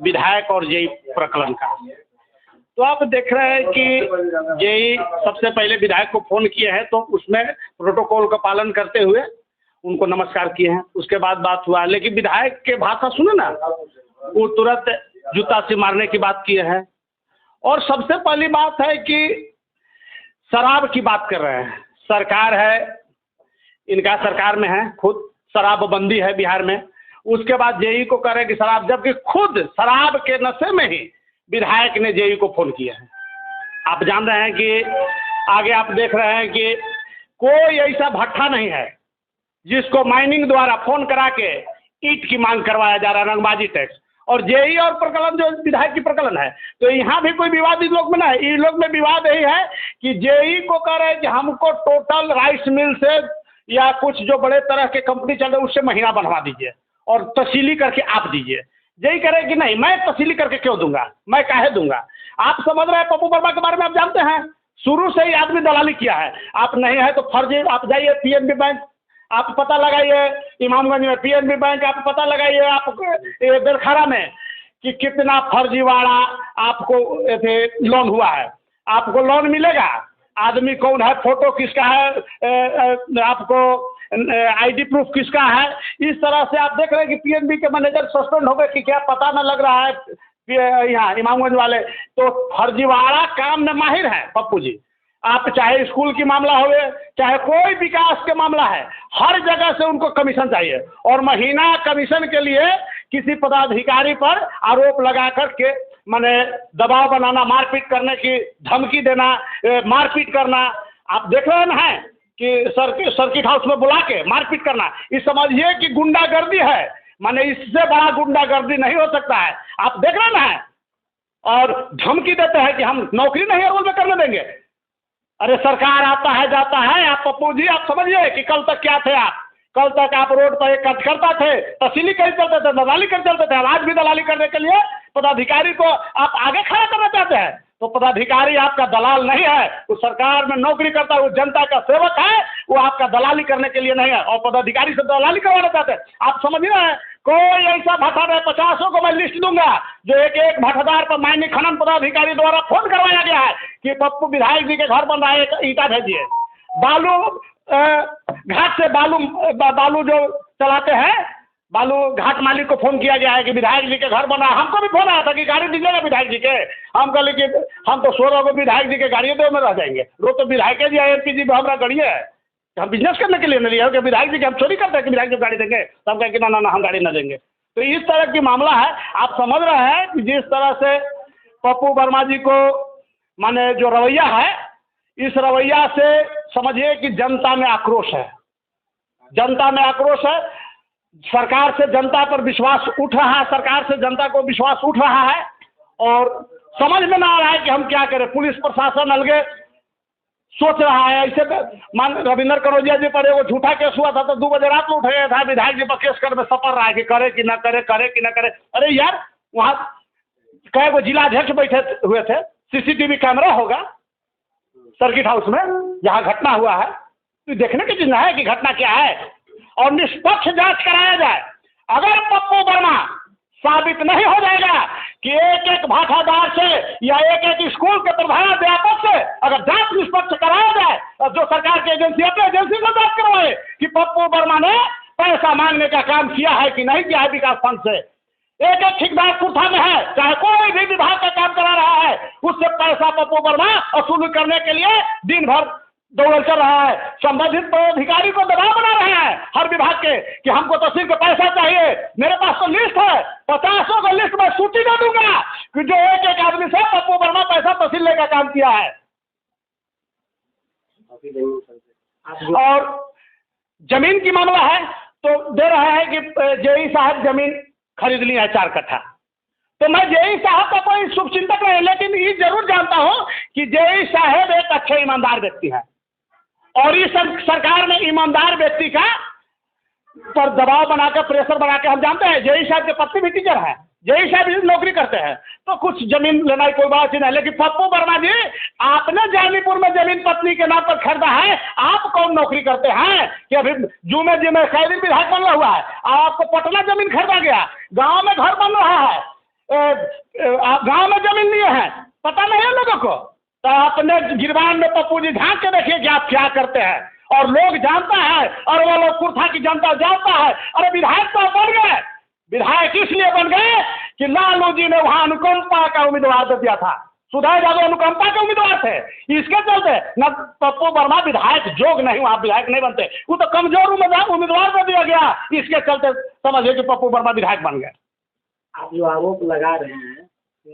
विधायक और जेई प्रकरण का। तो आप देख रहे हैं कि जेई सबसे पहले विधायक को फोन किए हैं, तो उसमें प्रोटोकॉल का पालन करते हुए उनको नमस्कार किए हैं, उसके बाद बात हुआ। लेकिन विधायक के भाषा सुने ना, वो तुरंत जूता से मारने की बात किए हैं। और सबसे पहली बात है कि शराब की बात कर रहे हैं। सरकार है, इनका सरकार में है, खुद शराबबंदी है बिहार में। उसके बाद जेई को कह रहे हैं कि शराब, जबकि खुद शराब के नशे में ही विधायक ने जेई को फोन किया है। आप जान रहे हैं कि आगे आप देख रहे हैं कि कोई ऐसा भट्ठा नहीं है जिसको माइनिंग द्वारा फोन करा के ईंट की मांग करवाया जा रहा है, रंगबाजी टैक्स। और जेई और प्रकरण जो विधायक की प्रकरण है, तो यहाँ भी कोई विवाद इन लोग में ना है। इन लोग में विवाद यही है कि जेई को कह रहे हैं कि हमको टोटल राइस मिल से या कुछ जो बड़े तरह के कंपनी चल रहे उससे महीना बनवा दीजिए और तसीली करके आप दीजिए। जेई कह रहे हैं कि नहीं, मैं तसीली करके क्यों दूंगा, मैं काहे दूंगा। आप समझ रहे हैं पप्पू वर्मा के बारे में, आप जानते हैं शुरू से ही आदमी दलाली किया है। आप नहीं है तो फर्जी, आप जाइए पीएनबी बैंक, आप पता लगाइए इमामगंज में पीएनबी बैंक, आप पता लगाइए आप बेलखरा में कि कितना फर्जीवाड़ा आपको लोन हुआ है। आपको लोन मिलेगा, आदमी कौन है, फोटो किसका है, आपको आईडी प्रूफ किसका है। इस तरह से आप देख रहे हैं कि पीएनबी के मैनेजर सस्पेंड हो गए कि क्या पता न लग रहा है। यहाँ इमामगंज वाले तो फर्जीवाड़ा काम में माहिर है पप्पू जी। आप चाहे स्कूल की मामला हो, चाहे कोई विकास के मामला है, हर जगह से उनको कमीशन चाहिए। और महीना कमीशन के लिए किसी पदाधिकारी पर आरोप लगा करके माने दबाव बनाना, मारपीट करने की धमकी देना, मारपीट करना। आप देख रहे हैं कि सर्किट हाउस में बुला के मारपीट करना, इस समझिए कि गुंडागर्दी है। माने इससे बड़ा गुंडागर्दी नहीं हो सकता है। आप देख रहे हैं और धमकी देते हैं कि हम नौकरी नहीं रोल में करने देंगे। अरे सरकार आता है जाता है। आप पप्पू जी आप समझिए कि कल तक क्या थे आप, कल तक आप रोड पर एक करता थे, तहसीली कर चलते थे, दलाली कर चलते थे। आज भी दलाली करने के लिए पदाधिकारी को आप आगे खड़ा करना चाहते हैं। तो पदाधिकारी आपका दलाल नहीं है, वो सरकार में नौकरी करता है, वो जनता का सेवक है, वो आपका दलाली करने के लिए नहीं है। और पदाधिकारी से दलाली करवाना चाहते हैं। आप समझ रहे हैं, कोई ऐसा भट्टा नहीं, 50 को मैं लिस्ट दूंगा जो एक एक भट्टादार पर माइनिंग खनन पदाधिकारी द्वारा फोन करवाया गया है कि पप्पू विधायक जी के घर बन रहा है, एक ईंटा भेजिए। बालू घाट से बालू जो चलाते हैं, बालू घाट मालिक को फोन किया गया है कि विधायक जी के घर बना। हमको भी फोन आया था कि गाड़ी दीजिएगा विधायक जी के। हम कहले कि हम तो 16 को विधायक जी के गाड़ी दो में रह जाएंगे। रोज तो विधायक जी एमपी जी हमारा गाड़ी है, हम बिजनेस करने के लिए नहीं लिया कि विधायक जी के हम चोरी करते हैं कि विधायक जी गाड़ी देंगे। तो हम कहें कि ना हम गाड़ी ना देंगे। तो इस तरह की मामला है। आप समझ रहे हैं कि जिस तरह से पप्पू वर्मा जी को माने जो रवैया है, इस रवैया से समझिए कि जनता में आक्रोश है, जनता में आक्रोश है। सरकार से जनता पर विश्वास उठ रहा है, सरकार से जनता को विश्वास उठ रहा है और समझ में ना आ रहा है कि हम क्या करें। पुलिस प्रशासन अलगे सोच रहा है। ऐसे मान रविंद्र कनौजिया जी पर एक झूठा केस हुआ था तो 2 बजे रात में उठ गया था, विधायक जी पर केस कर में सपर रहा है कि करे कि ना करे, करे कि ना करे। अरे यार, वहाँ कई गो जिलाध्यक्ष बैठे हुए थे, सीसीटीवी कैमरा होगा सर्किट हाउस में जहाँ घटना हुआ है, तो देखने की चीज है कि घटना क्या है और निष्पक्ष जांच कराया जाए। अगर पप्पू वर्मा साबित नहीं हो जाएगा कि एक एक भाटादार से या एक एक स्कूल के प्रधानाध्यापक से अगर जांच निष्पक्ष कराया जाए और जो सरकार की एजेंसी है एजेंसी से जांच करवाए कि पप्पू वर्मा ने पैसा मांगने का काम किया है कि नहीं किया है विकास फंड से। एक एक ठेकेदार कुर्था में है, चाहे कोई भी विभाग का काम करा रहा है, उससे पैसा पप्पू वर्मा वसूल करने के लिए दिन भर दौड़ चल रहा है। संबंधित अधिकारी को दबाव बना रहे हैं हर विभाग के कि हमको तहसील का पैसा चाहिए। मेरे पास तो लिस्ट है, 50 को लिस्ट में सूची दे दूंगा कि जो एक एक आदमी से पप्पू वर्मा पैसा तहसील का काम किया है। और जमीन की मामला है तो दे रहा है कि जेई साहब जमीन खरीद ली है 4 कट्ठा। तो मैं जेई साहब का कोई शुभचिंतक नहीं, लेकिन ये जरूर जानता हूं कि जेई साहब एक अच्छे ईमानदार व्यक्ति हैं और इस सरकार में ईमानदार व्यक्ति का पर दबाव बनाकर, प्रेशर बनाकर, हम जानते हैं जेई साहब के पत्नी भी टीचर है, जेई साहब भी नौकरी करते हैं, तो कुछ जमीन लेना कोई बात ही नहीं। लेकिन पप्पू वर्मा जी, आपने जानीपुर में जमीन पत्नी के नाम पर खरीदा है, आप कौन नौकरी करते हैं कि अभी जुमे विधायक बन हुआ है, आपको पटना जमीन खरीदा गया, गाँव में घर बन रहा है, आप गांव में जमीन लिए हैं, पता नहीं है लोगों को, तो अपने गिरबान में पप्पू जी झांक के देखिए कि आप क्या करते हैं, और लोग जानता है, और वो लोग कुर्था की जनता जानता है। अरे विधायक तो बन गए, विधायक इसलिए बन गए कि लालू जी ने वहां अनुकंपा का उम्मीदवार दे दिया था, सुधार यादव अनुकंपा के उम्मीदवार थे, इसके चलते न पप्पू वर्मा विधायक जोग नहीं, वहां विधायक नहीं बनते, वो तो कमजोर उम्मीदवार दे दिया गया, इसके चलते समझिए कि पप्पू वर्मा विधायक बन गए। आप जो आरोप लगा रहे हैं कि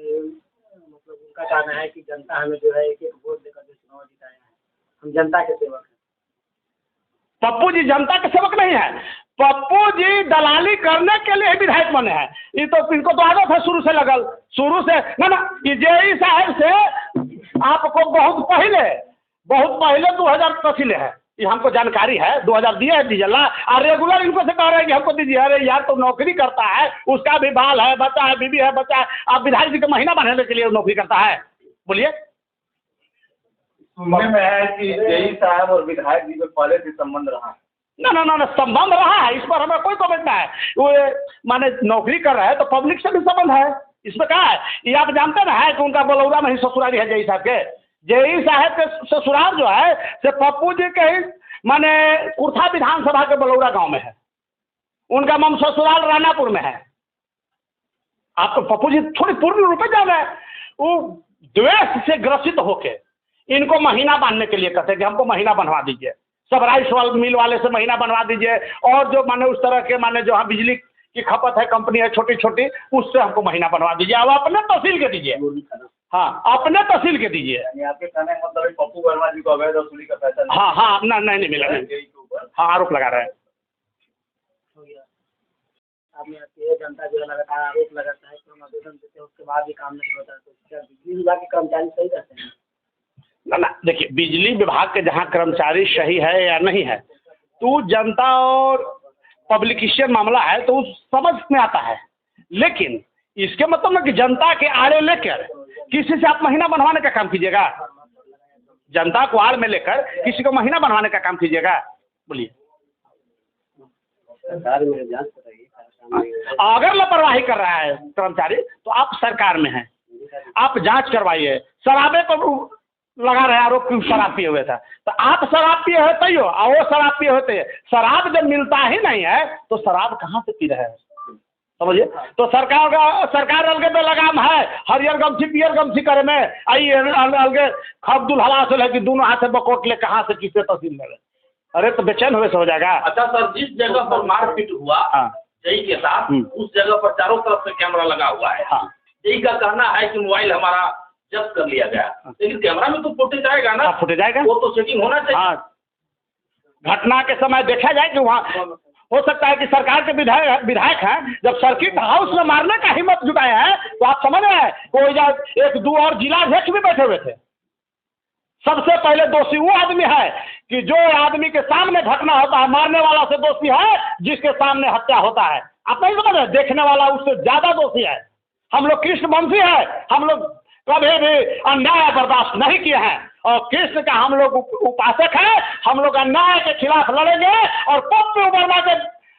मतलब उनका कहना है कि जनता हमें जो है एक वोट देकर जो चुनाव जिताए हैं, हम जनता के सेवक हैं। पप्पू जी जनता के सेवक नहीं है, पप्पू जी दलाली करने के लिए विधायक बने हैं। ये तो इनको तो आदत है शुरू से लगल, शुरू से ना जेई साहब से आपको बहुत पहले 2000 तहसील है, ये हमको जानकारी है, 2000 दिया है डीजल, और रेगुलर इनको से कह रहे हैं कि हमको दीजिए। अरे यार तो नौकरी करता है, उसका भी बाल है, बच्चा है, बीबी है, बच्चा है, आप विधायक जी का महीना बढ़ाने के लिए नौकरी करता है, बोलिए। सुनने में है कि जेई साहब और विधायक जी में पहले से संबंध रहा। ना संबंध रहा है, इस पर हमें कोई कमेंट नहीं है। वो माने नौकरी कर रहे हैं तो पब्लिक से भी संबंध है, इसमें क्या है। ये आप जानते ना है कि उनका बलौरा में ही ससुराली है जेई साहब के। जेई साहब के ससुराल जो है से पप्पू जी के ही माने कुर्था विधानसभा के बलौरा गांव में है, उनका मम ससुराल रानापुर में है। आपको पप्पू जी थोड़ी पूर्ण रूप से जान रहे हैं, वो द्वेष से ग्रसित होके इनको महीना बांधने के लिए कहते हैं कि हमको महीना बनवा दीजिए, सब राइस मिल वाले से महीना बनवा दीजिए, और जो माने उस तरह के माने जो हाँ बिजली की खपत है कंपनी है छोटी छोटी, उससे हमको महीना बनवा दीजिए, अब अपने तहसील के दीजिए। हाँ अपने तहसील के दीजिए। आपके कहने का मतलब पप्पू वर्मा जी को अवैध वसूली का पैसा हाँ नहीं मिला नहीं। हाँ आरोप लगा रहे हैं। आपने जनता जो है लगातार आरोप लगाता है कि हम आवेदन देते हैं उसके बाद भी काम नहीं होता है, तो क्या बिजली विभाग के कर्मचारी सही रहते हैं? ना देखिए, बिजली विभाग के जहाँ कर्मचारी सही है या नहीं है तो जनता और पब्लिकेशन मामला है तो समझ में आता है, लेकिन इसके मतलब ना कि जनता के आड़े लेकर किसी से आप महीना बनवाने का काम कीजिएगा, जनता को आड़ में लेकर किसी को महीना बनवाने का काम कीजिएगा, बोलिए। अगर लापरवाही कर रहा है कर्मचारी तो आप सरकार में हैं, आप जांच करवाइए। शराबे को लगा रहे आरोप कि शराब पिए हुए था, तो आप शराब पिए होते ही हो और वो शराब पिए होते हैं, शराब जब मिलता ही नहीं है तो शराब कहाँ से पी रहे हैं, समझिए। तो सरकार अलगे पे लगाम है, हरियर गमछी पियर गमछी करे में आई अलगे खब्दुल हवा से कि दोनों हाथ से बकोट ले कहाँ से किसे तहसील में। अरे तो बेचैन हुए से हो जाएगा। अच्छा सर, जिस जगह पर मारपीट हुआ जेई के साथ, उस जगह पर चारों तरफ से कैमरा लगा हुआ है। जेई का कहना है कि मोबाइल हमारा जब्त कर लिया गया, लेकिन कैमरा में तो फुटेज आएगा ना। फुटेज आएगा, वो तो सेटिंग होना चाहिए। घटना के समय देखा जाए कि वहाँ हो सकता है कि सरकार के विधायक हैं, जब सर्किट हाउस में मारने का हिम्मत जुटाया है तो आप समझ रहे हैं कोई एक दो और जिलाध्यक्ष भी बैठे हुए थे। सबसे पहले दोषी वो आदमी है कि जो आदमी के सामने घटना होता है, मारने वाला से दोषी है जिसके सामने हत्या होता है। आप नहीं समझ रहे, देखने वाला उससे ज्यादा दोषी है। हम लोग कृष्णवंशी है, हम लोग कभी भी अन्याय बर्दाश्त नहीं किए हैं और कृष्ण का हम लोग उपासक है। हम लोग अन्याय के खिलाफ लड़ेंगे और पप्पू वर्मा के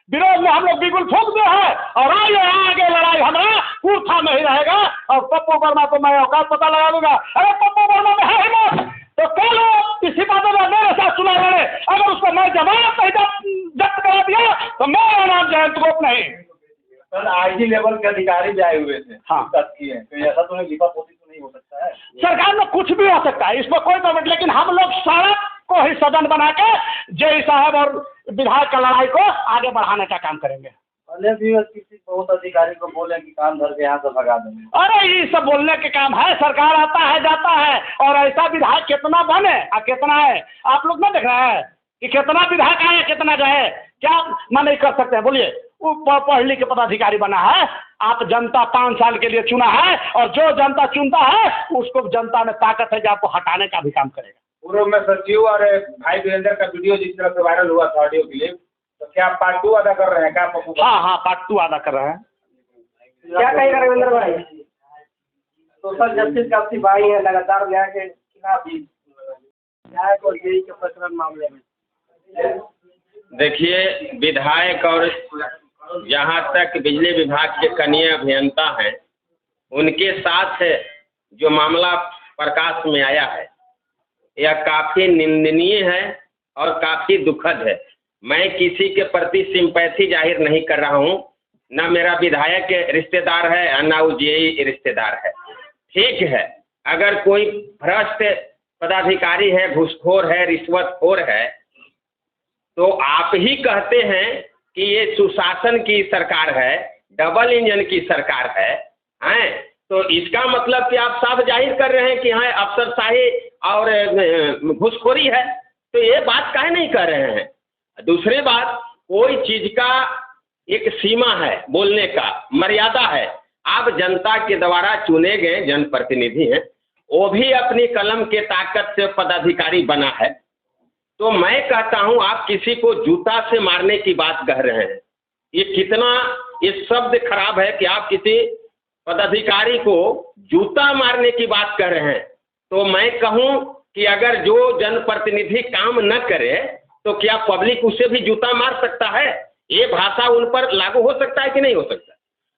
विरोध में हम लोग बिगुल फूंक दिए हैं और आगे लड़ाई हमारा कुर्था में ही रहेगा और पप्पू वर्मा को मैं औकात पता लगा दूंगा। अरे पप्पू वर्मा में है हिम्मत तो कल किसी बात में मेरे साथ चुनाव लड़े, अगर उसको मैं जमानत नहीं जब्त करा दिया तो मेरा नाम जयंत गोप नहीं। सर आईजी लेवल के अधिकारी भी आए हुए थे, हाँ किए, तो ऐसा तो लिपापोती तो नहीं हो सकता है। सरकार में कुछ भी हो सकता है, इस पर कोई कमेंट, लेकिन हम लोग सड़क को ही सदन बना के जेई साहब और विधायक का लड़ाई को आगे बढ़ाने का काम करेंगे। पहले भी किसी बहुत अधिकारी को बोले कि काम धर के यहाँ से भगा देंगे। अरे ये सब बोलने के काम है, सरकार आता है जाता है और ऐसा विधायक कितना बने और कितना है आप लोग ना देख रहे हैं कि कितना विधायक आए कितना गए, क्या मैं नहीं कर सकते हैं बोलिए। वो पढ़ लिख के पदाधिकारी बना है, आप जनता 5 साल के लिए चुना है और जो जनता चुनता है उसको जनता में ताकत है कि आपको हटाने का भी काम करेगा। पूर्व में सचिव और भाई वीरेंद्र का वीडियो जिस तरह से वायरल हुआ था ऑडियो क्लिप, तो क्या आप पार्ट 2 अदा कर रहे हैं क्या पप्पू? हाँ पार्ट 2 अदा कर रहे हैं। क्या कहेगा रविंद्र भाई? सोशल जस्टिस का सिपाही है, लगातार न्याय के खिलाफ न्याय और जेई के प्रकरण मामले में। देखिए, विधायक और जहाँ तक बिजली विभाग के कनीय अभियंता हैं, उनके साथ जो मामला प्रकाश में आया है यह काफ़ी निंदनीय है और काफ़ी दुखद है। मैं किसी के प्रति सिंपैथी जाहिर नहीं कर रहा हूँ, न मेरा विधायक रिश्तेदार है न वो जेई रिश्तेदार है। ठीक है, अगर कोई भ्रष्ट पदाधिकारी है, घूसखोर है, रिश्वतखोर है, तो आप ही कहते हैं कि ये सुशासन की सरकार है, डबल इंजन की सरकार है, तो इसका मतलब कि आप साफ जाहिर कर रहे हैं कि हाँ अफसरशाही और घूसखोरी है। तो ये बात काहे नहीं कर रहे हैं? दूसरी बात, कोई चीज का एक सीमा है, बोलने का मर्यादा है। आप जनता के द्वारा चुने गए जनप्रतिनिधि हैं, वो भी अपनी कलम के ताकत से पदाधिकारी बना है। तो मैं कहता हूं आप किसी को जूता से मारने की बात कह रहे हैं। ये कितना ये शब्द खराब है कि आप किसी पदाधिकारी को जूता मारने की बात कर रहे हैं। तो मैं कहूं कि अगर जो जनप्रतिनिधि काम न करे तो क्या पब्लिक उससे भी जूता मार सकता है? ये भाषा उन पर लागू हो सकता है कि नहीं हो सकता?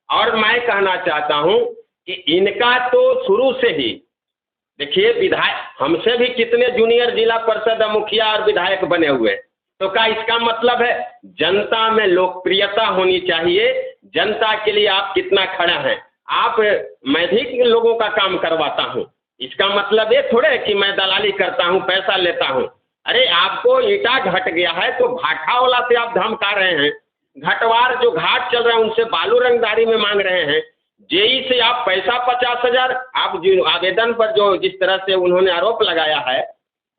और मैं कहना चाहता हूं कि इनका तो शुरू से ही देखिए, विधायक हमसे भी कितने जूनियर जिला परिषद मुखिया और विधायक बने हुए, तो क्या इसका मतलब है जनता में लोकप्रियता होनी चाहिए? जनता के लिए आप कितना खड़ा हैं? आप मैं भी लोगों का काम करवाता हूं, इसका मतलब ये थोड़े है कि मैं दलाली करता हूं, पैसा लेता हूं। अरे आपको ईटा घट गया है तो भाठा वाला से आप धमका रहे हैं, घटवार जो घाट चल रहा है उनसे बालू रंगदारी में मांग रहे हैं, जेई से आप पैसा 50,000, आप जो आवेदन पर जो जिस तरह से उन्होंने आरोप लगाया है,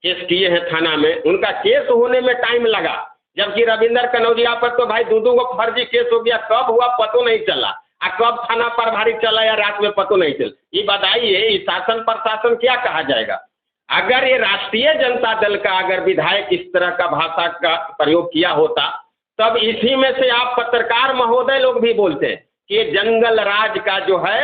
केस किए हैं थाना में, उनका केस होने में टाइम लगा, जबकि रविंदर कनौजिया पर तो भाई दो को फर्जी केस हो गया, कब हुआ पतो नहीं चला, कब थाना प्रभारी चला या रात में पतो नहीं चला। ये बताइए शासन प्रशासन क्या कहा जाएगा? अगर ये राष्ट्रीय जनता दल का अगर विधायक इस तरह का भाषा का प्रयोग किया होता, तब इसी में से आप पत्रकार महोदय लोग भी बोलते हैं कि जंगल राज का जो है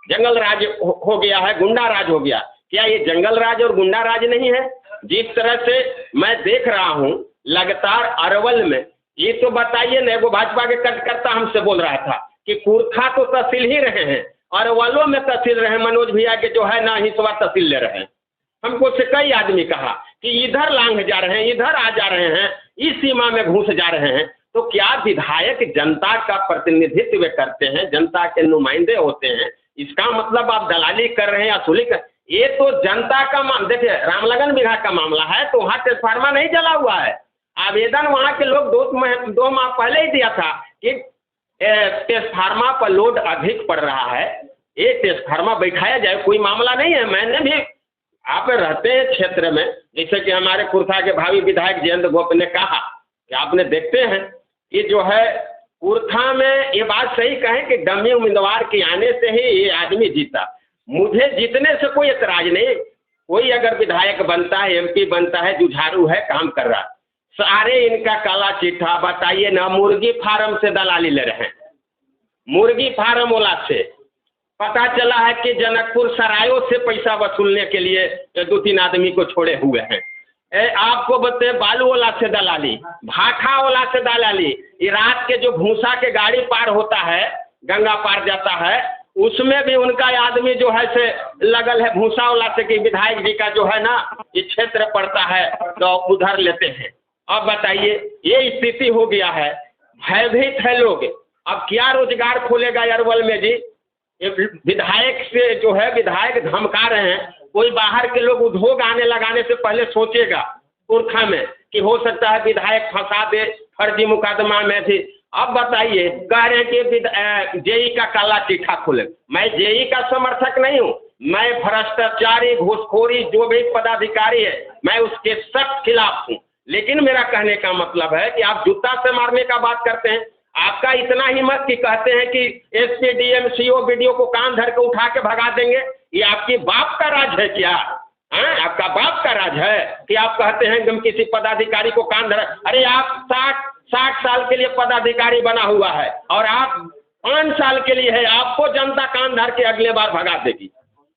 जंगल राज हो गया है, गुंडा राज हो गया। क्या ये जंगल राज और गुंडा राज नहीं है? जिस तरह से मैं देख रहा हूं लगातार अरवल में, ये तो बताइए ना, वो भाजपा के कार्यकर्ता हमसे बोल रहा था कि कुर्था तो तहसील ही रहे हैं, अरवलों में तहसील रहे, मनोज भैया के जो है ना हिसवा तहसील ले रहे हैं। हमको से कई आदमी कहा कि इधर लांघ जा रहे हैं, इधर आ जा रहे हैं, इस सीमा में घुस जा रहे हैं। तो क्या विधायक जनता का प्रतिनिधित्व करते हैं, जनता के नुमाइंदे होते हैं? इसका मतलब आप दलाली कर रहे हैं, असुली कर, ये तो जनता का देखिए रामलगन विभाग का मामला है, तो वहाँ ट्रांसफार्मर नहीं जला हुआ है। आवेदन वहाँ के लोग 2 माह पहले ही दिया था कि ट्रांसफार्मर पर लोड अधिक पड़ रहा है, ये ट्रांसफार्मर बैठाया जाए, कोई मामला नहीं है। मैंने भी, आप रहते हैं क्षेत्र में, जैसे कि हमारे कुर्था के भावी विधायक जयंत गोप ने कहा कि आपने देखते हैं कि जो है कुर्था में ये बात सही कहें कि डमी उम्मीदवार के आने से ही ये आदमी जीता। मुझे जीतने से कोई एतराज नहीं, कोई अगर विधायक बनता है, MP बनता है, जुझारू है, काम कर रहा है, सारे इनका काला चिट्ठा बताइए ना, मुर्गी फार्म से दलाली ले रहे हैं, मुर्गी फार्म वाला से पता चला है कि जनकपुर सरायों से पैसा वसूलने के लिए 2-3 आदमी को छोड़े हुए हैं। आपको बता बालू वाला से दलाली, भाठा वाला से दलाली, ये रात के जो भूसा के गाड़ी पार होता है, गंगा पार जाता है, उसमें भी उनका आदमी जो है से लगल है भूसा वाला से कि विधायक जी का जो है ना ये क्षेत्र पड़ता है तो उधर लेते हैं। अब बताइए ये स्थिति हो गया है, भयभीत है लोग। अब क्या रोजगार खोलेगा अरवल में जी? विधायक से जो है विधायक धमका रहे हैं, कोई बाहर के लोग उद्योग आने लगाने से पहले सोचेगा कुर्था में कि हो सकता है विधायक फंसा दे फर्जी मुकदमा में भी। अब बताइए कह रहे हैं कि जेई का काला चिट्ठा खोले। मैं जेई का समर्थक नहीं हूँ, मैं भ्रष्टाचारी घूसखोरी जो भी पदाधिकारी है मैं उसके सख्त खिलाफ हूँ। लेकिन मेरा कहने का मतलब है कि आप जूता से मारने का बात करते हैं, आपका इतना हिम्मत कि कहते हैं कि SP DM CO BDO को कान धर के उठा के भगा देंगे। ये आपकी बाप का राज है क्या? आपका बाप का राज है कि आप कहते हैं हम किसी पदाधिकारी को कान धर। अरे आप 60 साल के लिए पदाधिकारी बना हुआ है और आप 5 साल के लिए है, आपको जनता कान धर के अगले बार भगा देगी।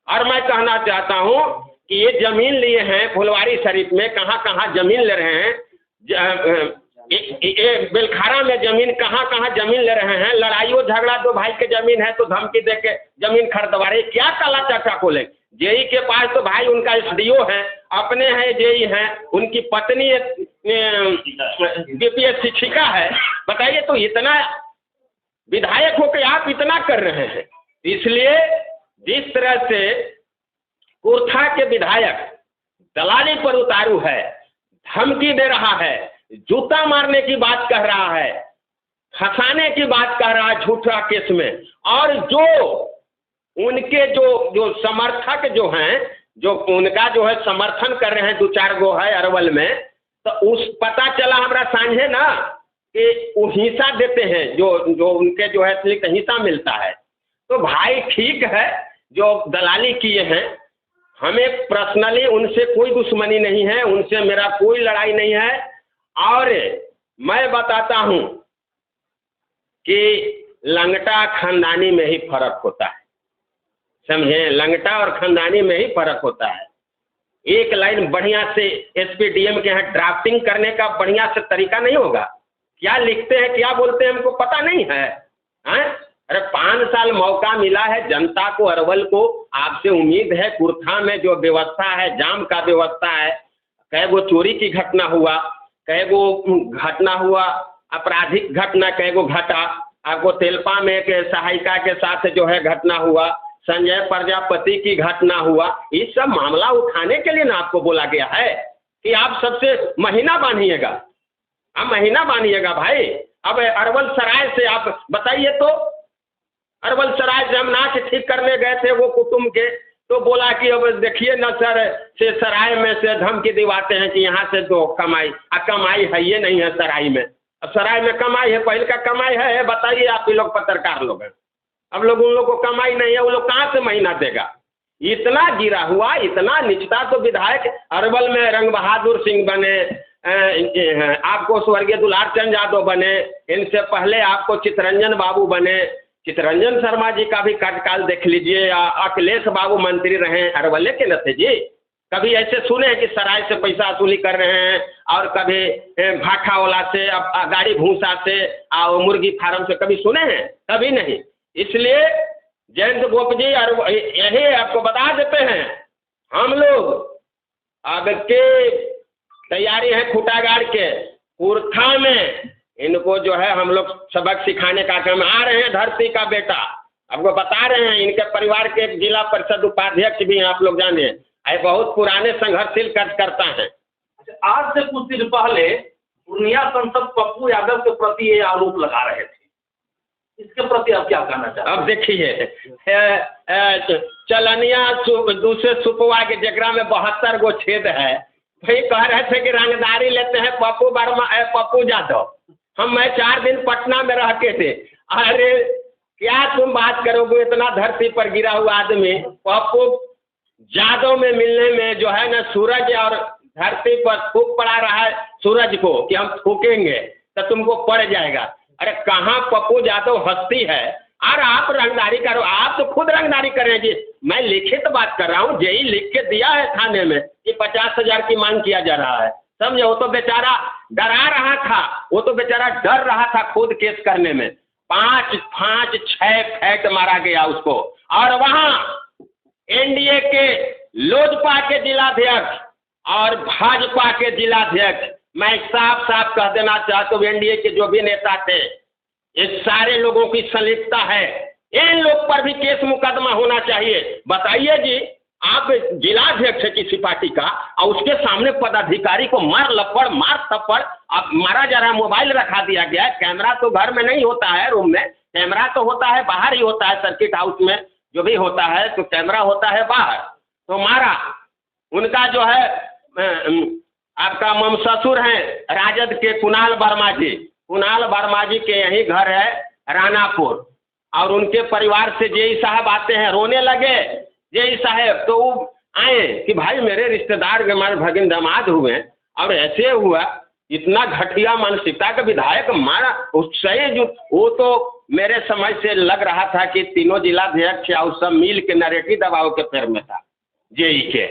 और मैं कहना चाहता हूँ कि ये जमीन लिए हैं फुलवारी शरीफ में, कहाँ कहाँ जमीन ले रहे हैं, ये बेलखारा में जमीन कहाँ कहाँ जमीन ले रहे हैं, लड़ाइयों झगड़ा, दो भाई के जमीन है तो धमकी दे के जमीन खरीदवा रहे, क्या काला चक्का खोले। जेई के पास तो भाई उनका एसडीओ है, अपने हैं जेई हैं, उनकी पत्नी बीपीएस शिक्षिका है। बताइए तो इतना विधायक होकर आप इतना कर रहे हैं। इसलिए जिस तरह से कुर्था के विधायक दलाली पर उतारू है, धमकी दे रहा है, जूता मारने की बात कह रहा है, फंसाने की बात कह रहा है झूठा केस में, और जो उनके जो समर्थक जो हैं, जो उनका जो है समर्थन कर रहे हैं, 2-4 गो है अरवल में, तो उस पता चला हमरा सांझे ना कि वो हिस्सा देते हैं, जो उनके जो है अतिरिक्त हिस्सा मिलता है। तो भाई ठीक है, जो दलाली किए हैं, हमें पर्सनली उनसे कोई दुश्मनी नहीं है, उनसे मेरा कोई लड़ाई नहीं है। और मैं बताता हूं कि लंगटा खानदानी में ही फर्क होता है, समझे, लंगटा और खानदानी में ही फर्क होता है। एक लाइन बढ़िया से एसपीडीएम के यहाँ ड्राफ्टिंग करने का बढ़िया से तरीका नहीं होगा, क्या लिखते हैं क्या बोलते हैं हमको पता नहीं है, हैं? अरे 5 साल मौका मिला है जनता को, अरवल को, आपसे उम्मीद है कुर्था में जो व्यवस्था है, जाम का व्यवस्था है, कई गो चोरी की घटना हुआ, कई गो घटना हुआ, आपराधिक घटना कई गो घटा, आपको तेलपा में एक सहायिका के साथ जो है घटना हुआ, संजय प्रजापति की घटना हुआ, ये सब मामला उठाने के लिए ना आपको बोला गया है कि आप सबसे महीना बांधिएगा, आप महीना बांधिएगा भाई। अब अरवल सराय से आप बताइए तो, अरवल सराय से हम नाच ठीक करने गए थे वो कुटुंब के, तो बोला कि अब देखिए न सर, से सराय में से धमकी दिवाते हैं कि यहाँ से दो कमाई, कमाई है ये नहीं है सराय में, अब सराय में कमाई है, पहले का कमाई है, बताइए आप ही लोग पत्रकार लोग हैं, अब लोग उन लोग को कमाई नहीं है, वो लोग कहाँ से महीना देगा। इतना गिरा हुआ, इतना निचता तो विधायक अरवल में रंग बहादुर सिंह बने, आपको स्वर्गीय दुलार चंद यादव बने, इनसे पहले आपको चितरंजन बाबू बने, चितरंजन शर्मा जी का भी कार्यकाल देख लीजिए, अखिलेश बाबू मंत्री रहे अरवल के न थे जी। कभी ऐसे सुने हैं कि सराय से पैसा वसूली कर रहे हैं, और कभी भाठावाला से, गाड़ी भूसा से और मुर्गी फार्म से कभी सुने हैं? कभी नहीं। इसलिए जयंत गोप जी यही आपको बता देते हैं, हम लोग अब के तैयारी है खूटागाड़ के कुर्था में, इनको जो है हम लोग सबक सिखाने का काम, आ रहे हैं धरती का बेटा, आपको बता रहे हैं, इनके परिवार के एक जिला परिषद उपाध्यक्ष भी हैं, आप लोग जाने हैं, बहुत पुराने संघर्षशील कार्यकर्ता हैं। आज से कुछ दिन पहले पूर्णिया सांसद पप्पू यादव के प्रति ये आरोप लगा रहे थे, इसके प्रति आप क्या कहना चाहते हैं? अब देखिए, चलनिया दूसरे सुपवा के जगरा में 72 गो छेद है, भाई कह रहे थे कि रंगदारी लेते हैं पप्पू यादव। मैं 4 दिन पटना में रह के थे, अरे क्या तुम बात करोगे, इतना धरती पर गिरा हुआ आदमी पप्पू यादव में मिलने में जो है ना, सूरज और धरती पर फूक पड़ा रहा है सूरज को कि हम फूकेंगे तो तुमको पड़ जाएगा। अरे कहाँ पप्पू यादव हस्ती है, और आप रंगदारी करो, आप तो खुद रंगदारी कर रहे हैं जी। मैं लिखित बात कर रहा हूँ, जेई लिख के दिया है थाने में कि 50,000 की मांग किया जा रहा है, समझे। वो तो बेचारा डरा रहा था, वो तो बेचारा डर रहा था खुद केस करने में। 5-6 फैट मारा गया उसको। और वहाँ एनडीए के लोजपा के जिलाध्यक्ष और भाजपा के जिलाध्यक्ष, मैं साफ साफ कह देना चाहता हूँ, एनडीए के जो भी नेता थे, ये सारे लोगों की संलिप्तता है, इन लोग पर भी केस मुकदमा होना चाहिए। बताइए जी, आप जिलाध्यक्ष है किसी पार्टी का, और उसके सामने पदाधिकारी को मार लपड़ मार थप्पड़ अब मारा जा रहा है, मोबाइल रखा दिया गया है, कैमरा तो घर में नहीं होता है, रूम में कैमरा तो होता है बाहर ही होता है, सर्किट हाउस में जो भी होता है तो कैमरा होता है बाहर, तो मारा। उनका जो है आपका मम ससुर हैं राजद के कुणाल वर्मा जी, कुणाल वर्मा जी के यही घर है रानापुर, और उनके परिवार से जेई साहब आते हैं, रोने लगे जेई साहब, तो वो आए कि भाई मेरे रिश्तेदार के हमारे भगिन दामाद हुए और ऐसे हुआ, इतना घटिया मानसिकता का विधायक मारा उससे, जो वो तो मेरे समझ से लग रहा था कि तीनों जिलाध्यक्ष और सब मिल के नरेटिव दबाव के फेर में था जेई के।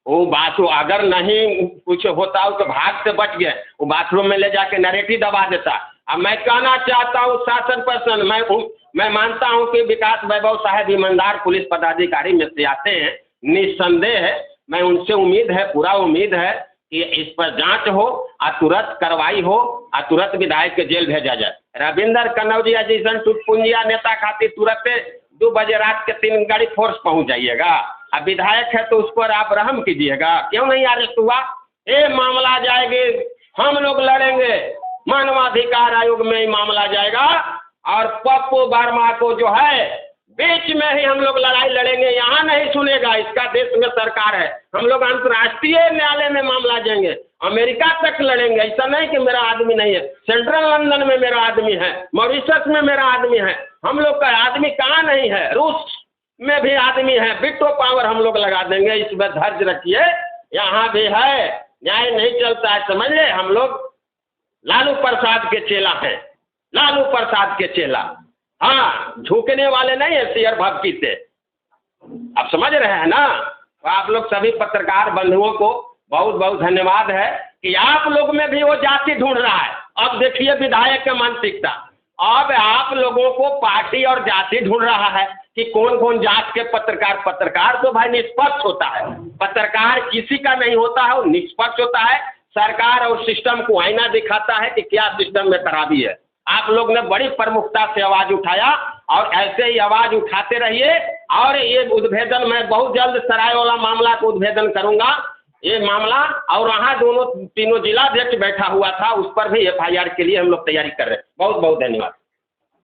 वो बात वो अगर नहीं कुछ होता हो तो भाग से बच गए, वो बाथरूम में ले जाके नरेटी दबा देता। अब मैं कहना चाहता हूँ शासन प्रशासन, मैं मानता हूँ कि विकास वैभव साहब ईमानदार पुलिस पदाधिकारी में से आते हैं, निस्संदेह है। मैं उनसे उम्मीद है, पूरा उम्मीद है कि इस पर जांच हो और तुरंत कार्रवाई हो और तुरंत विधायक के जेल भेजा जाए। रविंदर कन्नौजिया जैसन टुटपुंजिया नेता खातिर तुरंत 2 बजे रात के 3 गाड़ी फोर्स पहुंच जाइएगा। अब विधायक है तो उस पर आप रहम कीजिएगा, क्यों नहीं अरेस्ट हुआ? ये मामला जाएगी, हम लोग लड़ेंगे, मानवाधिकार आयोग में ही मामला जाएगा और पप्पू वर्मा को जो है बीच में ही हम लोग लड़ाई लड़ेंगे, यहाँ नहीं सुनेगा। इसका देश में सरकार है, हम लोग अंतर्राष्ट्रीय न्यायालय में मामला जाएंगे, अमेरिका तक लड़ेंगे। ऐसा नहीं कि मेरा आदमी नहीं है, सेंट्रल लंदन में मेरा आदमी है, मॉरिशस में मेरा आदमी है, हम लोग का आदमी कहाँ नहीं है, रूस में भी आदमी है, बिट्टो पावर हम लोग लगा देंगे। इसमें धैर्य रखिए, यहाँ भी है, न्याय नहीं चलता है, समझ ले। हम लोग लालू प्रसाद के चेला हैं, लालू प्रसाद के चेला, हाँ, झुकने वाले नहीं है शेयर भक्ति से। आप समझ रहे हैं ना? तो आप लोग सभी पत्रकार बंधुओं को बहुत बहुत धन्यवाद है कि आप लोग में भी वो जाति ढूंढ रहा है। अब देखिए विधायक का मानसिकता, अब आप लोगों को पार्टी और जाति ढूंढ रहा है कि कौन कौन जात के पत्रकार। पत्रकार तो भाई निष्पक्ष होता है, पत्रकार किसी का नहीं होता है, वो निष्पक्ष होता है। सरकार और सिस्टम को आईना दिखाता है कि क्या सिस्टम में खराबी है। आप लोग ने बड़ी प्रमुखता से आवाज उठाया और ऐसे ही आवाज उठाते रहिए। और ये उद्भेदन मैं बहुत जल्द सराय वाला मामला को उद्भेदन करूंगा, ये मामला। और वहाँ तीनों जिलाध्यक्ष बैठा हुआ था, उस पर भी FIR के लिए हम लोग तैयारी कर रहे हैं। बहुत बहुत धन्यवाद।